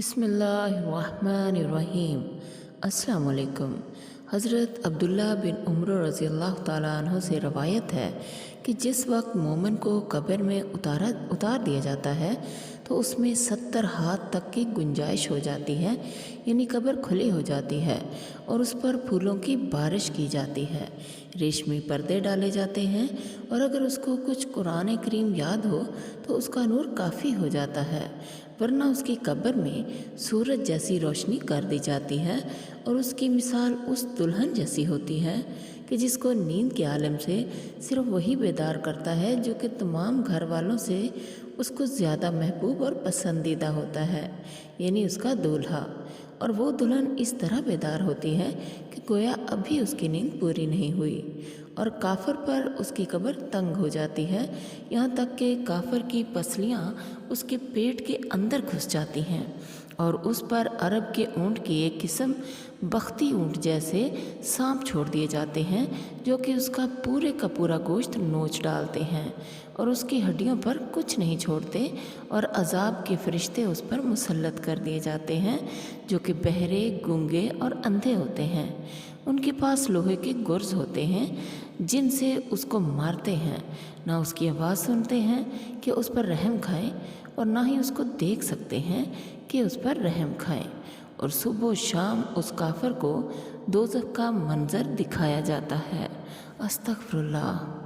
بسم اللہ الرحمن الرحیم۔ السلام علیکم۔ حضرت عبداللہ بن عمر رضی اللہ تعالیٰ عنہ سے روایت ہے کہ جس وقت مومن کو قبر میں اتار دیا جاتا ہے تو اس میں 70 ہاتھ تک کی گنجائش ہو جاتی ہے، یعنی قبر کھلی ہو جاتی ہے اور اس پر پھولوں کی بارش کی جاتی ہے، ریشمی پردے ڈالے جاتے ہیں، اور اگر اس کو کچھ قرآن کریم یاد ہو تو اس کا نور کافی ہو جاتا ہے، ورنہ اس کی قبر میں سورج جیسی روشنی کر دی جاتی ہے، اور اس کی مثال اس دلہن جیسی ہوتی ہے کہ جس کو نیند کے عالم سے صرف وہی بیدار کرتا ہے جو کہ تمام گھر والوں سے اس کو زیادہ محبوب اور پسندیدہ ہوتا ہے، یعنی اس کا دولہا۔ اور وہ دلہن اس طرح بیدار ہوتی ہے کہ گویا ابھی اس کی نیند پوری نہیں ہوئی، اور کافر پر اس کی قبر تنگ ہو جاتی ہے، یہاں تک کہ کافر کی پسلیاں اس کے پیٹ کے اندر گھس جاتی ہیں، اور اس پر عرب کے اونٹ کی ایک قسم بختی اونٹ جیسے سانپ چھوڑ دیے جاتے ہیں جو کہ اس کا پورے کا پورا گوشت نوچ ڈالتے ہیں اور اس کی ہڈیوں پر کچھ نہیں چھوڑتے، اور عذاب کے فرشتے اس پر مسلط کر دیے جاتے ہیں جو کہ بہرے، گونگے اور اندھے ہوتے ہیں۔ ان کے پاس لوہے کے گرز ہوتے ہیں جن سے اس کو مارتے ہیں، نہ اس کی آواز سنتے ہیں کہ اس پر رحم کھائیں، اور نہ ہی اس کو دیکھ سکتے ہیں کہ اس پر رحم کھائیں، اور صبح و شام اس کافر کو دوزخ کا منظر دکھایا جاتا ہے۔ استغفر اللہ۔